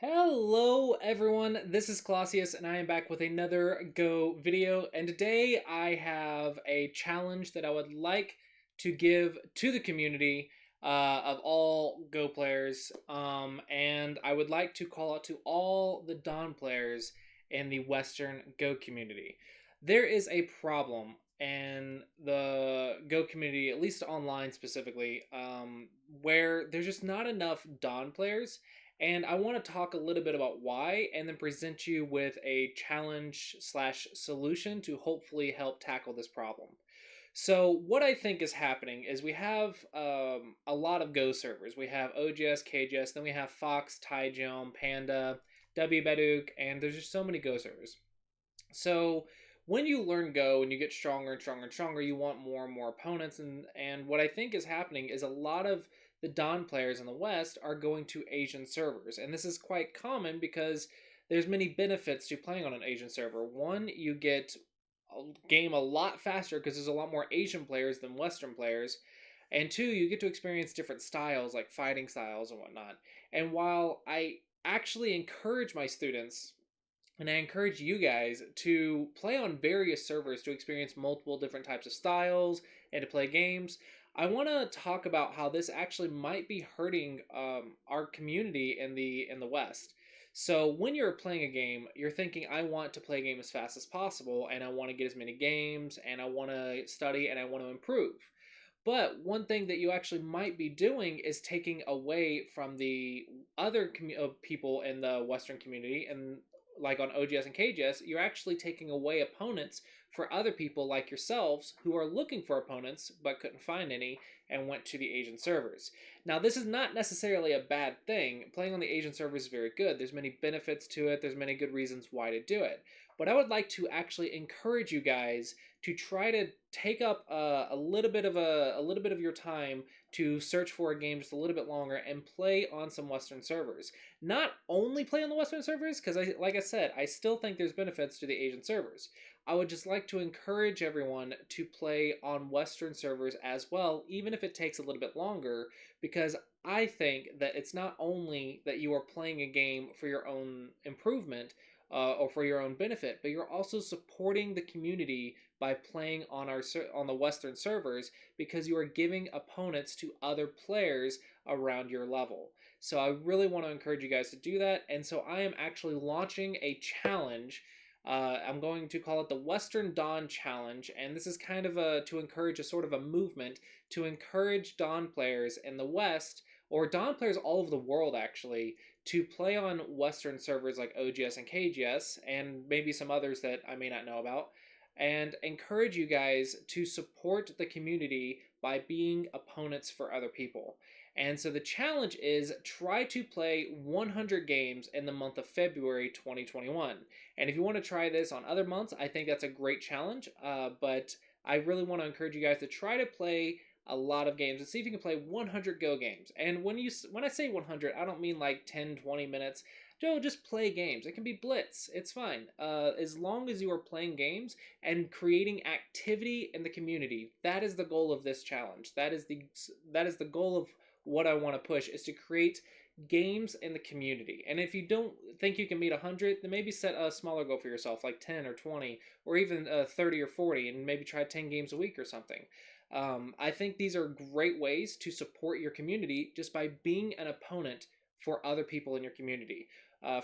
Hello everyone, this is Clausius and I am back with another Go video, and today I have a challenge that I would like to give to the community of all Go players, and I would like to call out to all the Dawn players in the Western Go community. There is a problem in the Go community, at least online specifically, where there's just not enough Dawn players, and I want to talk a little bit about why and then present you with a challenge slash solution to hopefully help tackle this problem. So what I think is happening is we have a lot of Go servers. We have OGS, KGS, then we have Fox, Taijom, Panda, WBaduk, and there's just so many Go servers. So when you learn Go and you get stronger and stronger and stronger, you want more and more opponents. And what I think is happening is a lot of the Don players in the West are going to Asian servers. And this is quite common because there's many benefits to playing on an Asian server. One, you get a game a lot faster because there's a lot more Asian players than Western players. And two, you get to experience different styles like fighting styles and whatnot. And while I actually encourage my students and I encourage you guys to play on various servers to experience multiple different types of styles and to play games. I want to talk about how this actually might be hurting our community in the West. So when you're playing a game, you're thinking, I want to play a game as fast as possible, and I want to get as many games, and I want to study, and I want to improve. But one thing that you actually might be doing is taking away from the other people in the Western community, and like on OGS and KGS, you're actually taking away opponents for other people like yourselves who are looking for opponents but couldn't find any and went to the Asian servers. Now, this is not necessarily a bad thing. Playing on the Asian servers is very good. There's many benefits to it. There's many good reasons why to do it. But I would like to actually encourage you guys to try to take up a little bit of your time to search for a game just a little bit longer and play on some Western servers. Not only play on the Western servers, because like I said, I still think there's benefits to the Asian servers. I would just like to encourage everyone to play on Western servers as well, even if it takes a little bit longer, because I think that it's not only that you are playing a game for your own improvement, or for your own benefit, but you're also supporting the community by playing on on the Western servers because you are giving opponents to other players around your level. So I really want to encourage you guys to do that, and so I am actually launching a challenge. I'm going to call it the Western Dawn Challenge, and this is kind of to encourage a sort of a movement to encourage Dawn players in the West, or Dawn players all over the world actually, to play on Western servers like OGS and KGS, and maybe some others that I may not know about, and encourage you guys to support the community by being opponents for other people. And so the challenge is try to play 100 games in the month of February 2021. And if you want to try this on other months, I think that's a great challenge. But I really want to encourage you guys to try to play a lot of games and see if you can play 100 Go games. And when I say 100, I don't mean like 10, 20 minutes. Joe, just play games. It can be blitz. It's fine. As long as you are playing games and creating activity in the community, that is the goal of this challenge. That is the goal of what I want to push, is to create games in the community. And if you don't think you can meet 100, then maybe set a smaller goal for yourself, like 10 or 20, or even 30 or 40, and maybe try 10 games a week or something. I think these are great ways to support your community just by being an opponent for other people in your community.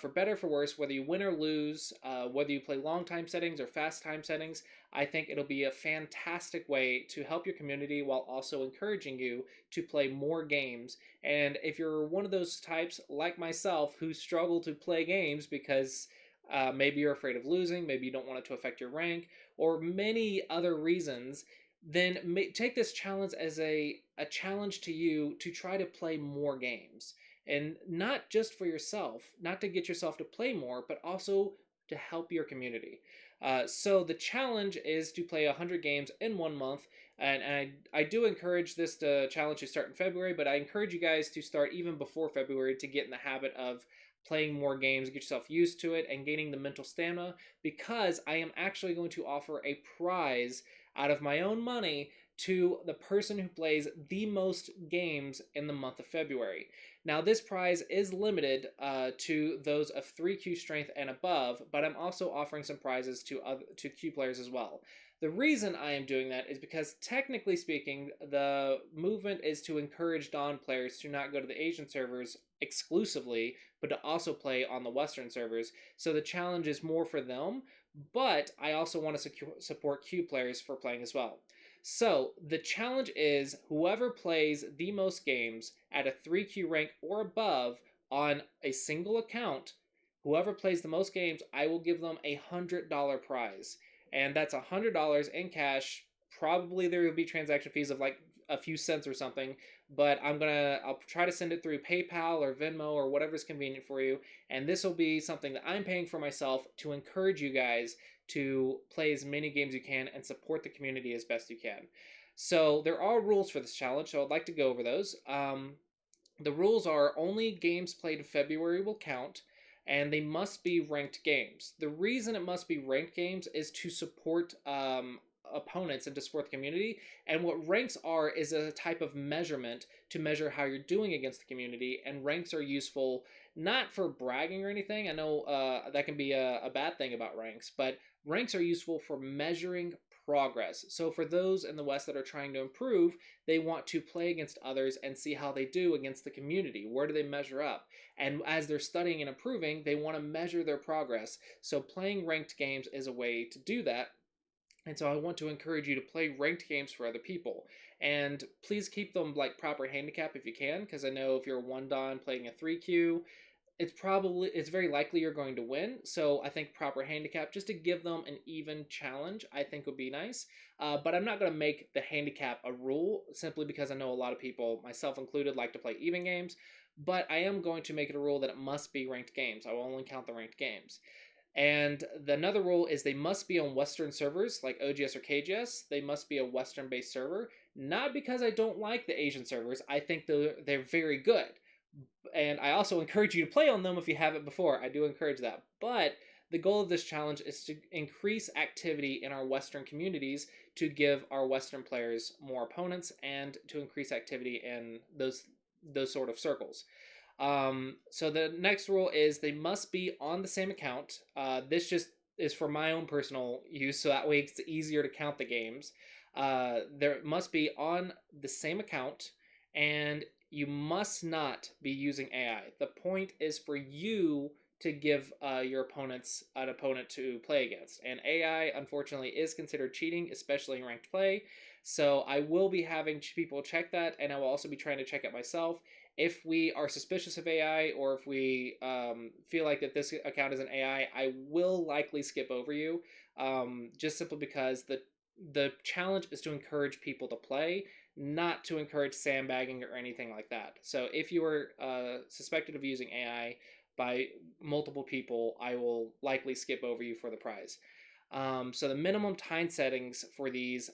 For better, for worse, whether you win or lose, whether you play long time settings or fast time settings, I think it'll be a fantastic way to help your community while also encouraging you to play more games. And if you're one of those types like myself who struggle to play games because maybe you're afraid of losing, maybe you don't want it to affect your rank, or many other reasons, then take this challenge as a challenge to you to try to play more games. And not just for yourself, not to get yourself to play more, but also to help your community. So the challenge is to play 100 games in 1 month, and I do encourage this challenge to start in February, but I encourage you guys to start even before February to get in the habit of playing more games, get yourself used to it, and gaining the mental stamina, because I am actually going to offer a prize out of my own money to the person who plays the most games in the month of February. Now, this prize is limited to those of 3Q strength and above, but I'm also offering some prizes to Q players as well. The reason I am doing that is because, technically speaking, the movement is to encourage Dawn players to not go to the Asian servers exclusively, but to also play on the Western servers. So the challenge is more for them, but I also want to support Q players for playing as well. So the challenge is whoever plays the most games at a 3Q rank or above on a single account, whoever plays the most games, I will give them $100 prize. And that's $100 in cash. Probably there will be transaction fees of like a few cents or something, but I'll try to send it through PayPal or Venmo or whatever's convenient for you. And this will be something that I'm paying for myself to encourage you guys to play as many games you can and support the community as best you can. So there are rules for this challenge, so I'd like to go over those. The rules are only games played in February will count, and they must be ranked games. The reason it must be ranked games is to support opponents and to support the community. And what ranks are is a type of measurement to measure how you're doing against the community. And ranks are useful not for bragging or anything. I know that can be a bad thing about ranks, but ranks are useful for measuring progress. So for those in the West that are trying to improve, they want to play against others and see how they do against the community. Where do they measure up? And as they're studying and improving, they want to measure their progress. So playing ranked games is a way to do that. And so I want to encourage you to play ranked games for other people. And please keep them like proper handicap if you can, because I know if you're a 1-dan playing a 3Q, it's very likely you're going to win. So I think proper handicap, just to give them an even challenge, I think would be nice. But I'm not going to make the handicap a rule simply because I know a lot of people, myself included, like to play even games. But I am going to make it a rule that it must be ranked games. I will only count the ranked games. And another rule is they must be on Western servers like OGS or KGS. They must be a Western based server. Not because I don't like the Asian servers. I think they're very good. And I also encourage you to play on them if you haven't before. I do encourage that. But the goal of this challenge is to increase activity in our Western communities to give our Western players more opponents and to increase activity in those sort of circles. So the next rule is they must be on the same account. This just is for my own personal use, so that way it's easier to count the games. There must be on the same account, and you must not be using AI. The point is for you to give your opponents an opponent to play against. And AI, unfortunately, is considered cheating, especially in ranked play. So I will be having people check that, and I will also be trying to check it myself. If we are suspicious of AI, or if we feel like that this account is an AI, I will likely skip over you, just simply because the challenge is to encourage people to play, not to encourage sandbagging or anything like that. So if you are suspected of using AI by multiple people, I will likely skip over you for the prize. So the minimum time settings for these,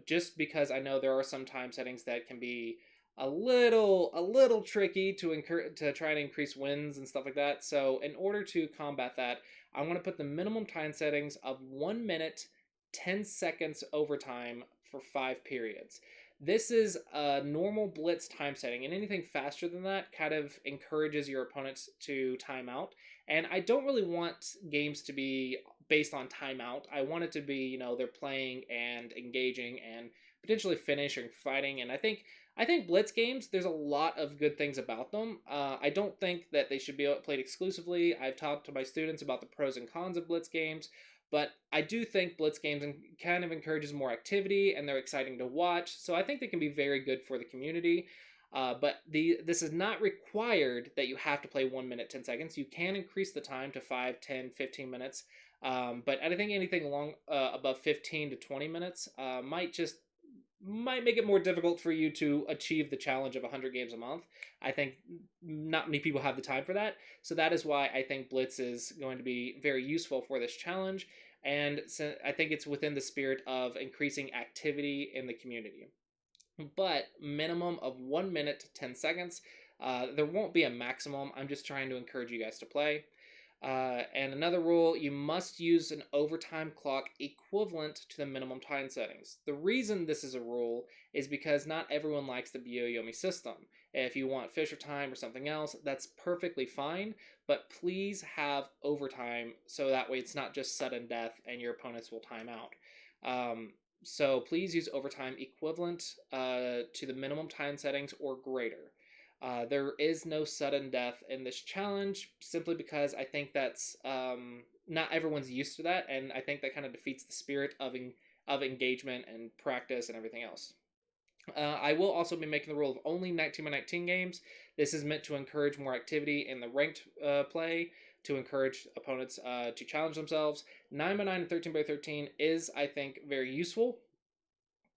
just because I know there are some time settings that can be a little tricky to try and increase wins and stuff like that. So in order to combat that, I want to put the minimum time settings of 1 minute 10 seconds overtime for 5 periods. This is a normal blitz time setting, and anything faster than that kind of encourages your opponents to time out. And I don't really want games to be based on timeout. I want it to be, they're playing and engaging and potentially finishing fighting. And I think blitz games, there's a lot of good things about them. I don't think that they should be played exclusively. I've talked to my students about the pros and cons of blitz games, but I do think blitz games kind of encourages more activity and they're exciting to watch. So I think they can be very good for the community. But this is not required that you have to play 1 minute 10 seconds. You can increase the time to 5, 10, 15 minutes. But I think anything above 15 to 20 minutes might make it more difficult for you to achieve the challenge of 100 games a month. I think not many people have the time for that. So that is why I think Blitz is going to be very useful for this challenge. And so I think it's within the spirit of increasing activity in the community. But minimum of 1 minute 10 seconds. There won't be a maximum. I'm just trying to encourage you guys to play. And another rule, you must use an overtime clock equivalent to the minimum time settings. The reason this is a rule is because not everyone likes the Byo-Yomi system. If you want Fisher time or something else, that's perfectly fine, but please have overtime so that way it's not just sudden death and your opponents will time out. So please use overtime equivalent to the minimum time settings or greater. There is no sudden death in this challenge simply because I think that's not everyone's used to that, and I think that kind of defeats the spirit of engagement and practice and everything else. I will also be making the rule of only 19x19 games. This is meant to encourage more activity in the ranked play, to encourage opponents to challenge themselves. 9x9 and 13x13 is, I think, very useful.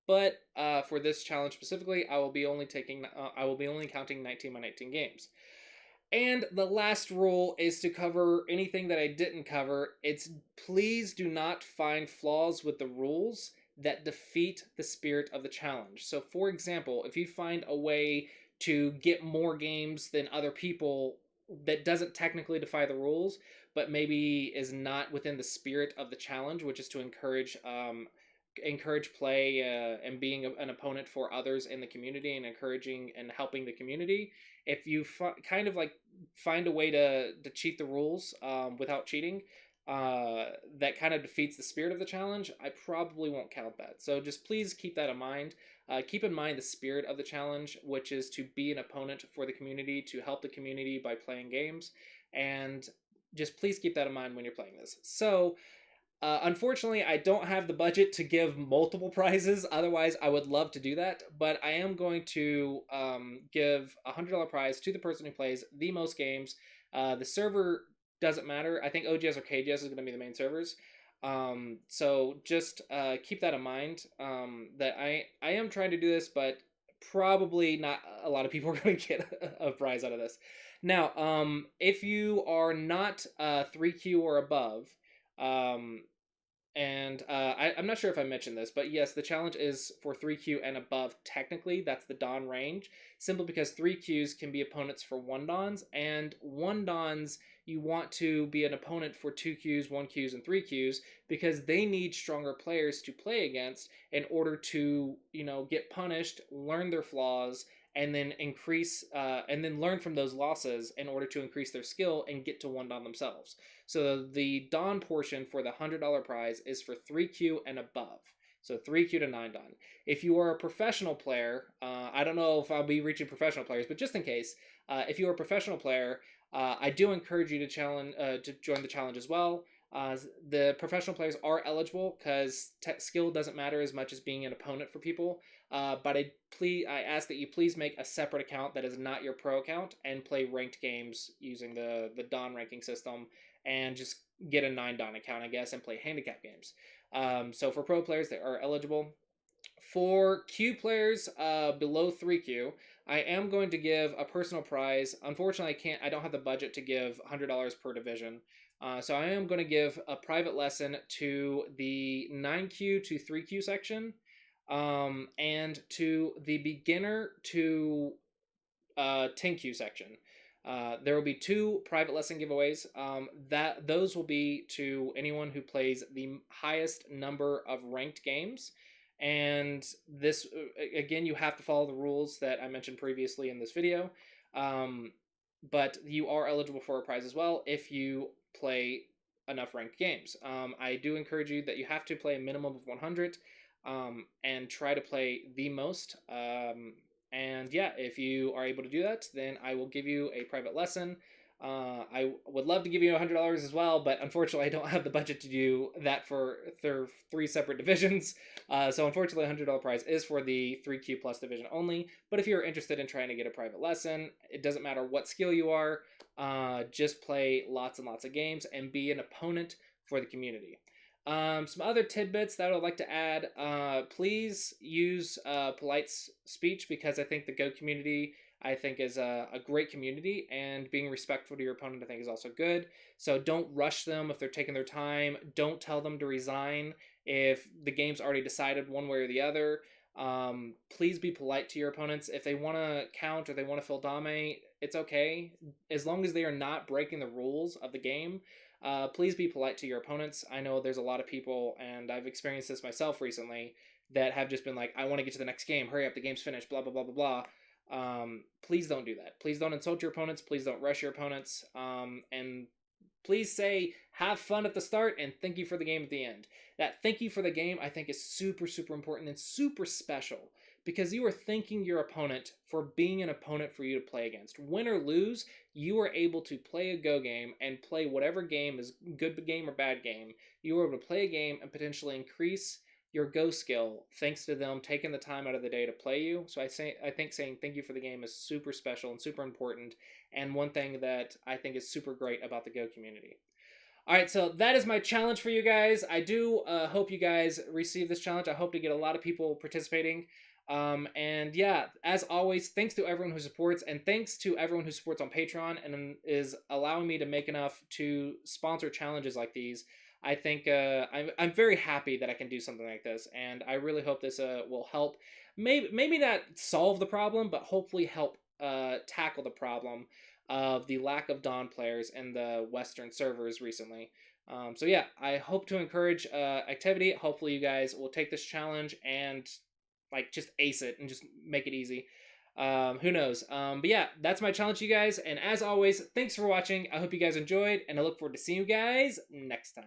But for this challenge specifically, I will be only counting 19x19 games. And the last rule is to cover anything that I didn't cover. It's please do not find flaws with the rules that defeat the spirit of the challenge. So, for example, if you find a way to get more games than other people that doesn't technically defy the rules, but maybe is not within the spirit of the challenge, which is to encourage play and being an opponent for others in the community and encouraging and helping the community. If you kind of like find a way to cheat the rules without cheating, that kind of defeats the spirit of the challenge, I probably won't count that. So just please keep that in mind. Keep in mind the spirit of the challenge, which is to be an opponent for the community, to help the community by playing games, and just please keep that in mind when you're playing this. So unfortunately, I don't have the budget to give multiple prizes. Otherwise, I would love to do that. But I am going to give a $100 prize to the person who plays the most games. The server doesn't matter. I think OGS or KGS is going to be the main servers. So just keep that in mind. That I am trying to do this, but probably not a lot of people are going to get a prize out of this. Now, if you are not 3Q or above, um, I'm not sure if I mentioned this, but yes, the challenge is for 3Q and above. Technically, that's the Dawn range, simply because 3Qs can be opponents for 1 Dawns, and 1 Dawns, you want to be an opponent for 2Qs, 1Qs, and 3Qs, because they need stronger players to play against in order to, get punished, learn their flaws, and then and then learn from those losses in order to increase their skill and get to 1 Dawn themselves. So the Dawn portion for the $100 prize is for 3Q and above. So 3Q to 9 Dawn. If you are a professional player, I don't know if I'll be reaching professional players, but just in case, if you are a professional player, I do encourage you to join the challenge as well. The professional players are eligible because skill doesn't matter as much as being an opponent for people. But I ask that you please make a separate account that is not your pro account and play ranked games using the Dawn ranking system, and just get a 9 Dawn account, I guess, and play handicap games. So for pro players, they are eligible. For Q players below 3Q, I am going to give a personal prize. Unfortunately, I don't have the budget to give $100 per division. So I am going to give a private lesson to the 9Q to 3Q section, and to the beginner to 10Q section. There will be 2 private lesson giveaways. Those will be to anyone who plays the highest number of ranked games. And this, again, you have to follow the rules that I mentioned previously in this video. But you are eligible for a prize as well if you play enough ranked games. I do encourage you that you have to play a minimum of 100, and try to play the most. And yeah, if you are able to do that, then I will give you a private lesson. I would love to give you $100 as well, but unfortunately, I don't have the budget to do that for 3 separate divisions. So unfortunately, $100 prize is for the 3Q plus division only. But if you're interested in trying to get a private lesson, it doesn't matter what skill you are. Just play lots and lots of games and be an opponent for the community. Some other tidbits that I would like to add. Please use polite speech, because I think the Go community, I think, is a great community, and being respectful to your opponent, I think, is also good. So don't rush them if they're taking their time. Don't tell them to resign if the game's already decided one way or the other. Please be polite to your opponents. If they want to count or they want to fill dame, it's okay. As long as they are not breaking the rules of the game, please be polite to your opponents. I know there's a lot of people, and I've experienced this myself recently, that have just been like, I want to get to the next game. Hurry up, the game's finished, blah, blah, blah, blah, blah. Please don't do that. Please don't insult your opponents. Please don't rush your opponents. And please say have fun at the start and thank you for the game at the end. That thank you for the game I think is super, super important and super special because you are thanking your opponent for being an opponent for you to play against. Win or lose, you are able to play a Go game and play whatever game is good game or bad game. You are able to play a game and potentially increase your Go skill thanks to them taking the time out of the day to play you. So I think saying thank you for the game is super special and super important, and one thing that I think is super great about the Go community. All right, so that is my challenge for you guys. I do hope you guys receive this challenge. I hope to get a lot of people participating. And yeah, as always, thanks to everyone who supports, and thanks to everyone who supports on Patreon and is allowing me to make enough to sponsor challenges like these. I think I'm very happy that I can do something like this, and I really hope this will help. Maybe not solve the problem, but hopefully help tackle the problem of the lack of Dawn players in the Western servers recently. So yeah, I hope to encourage activity. Hopefully you guys will take this challenge and like just ace it and just make it easy. Who knows? But yeah, that's my challenge to you guys. And as always, thanks for watching. I hope you guys enjoyed, and I look forward to seeing you guys next time.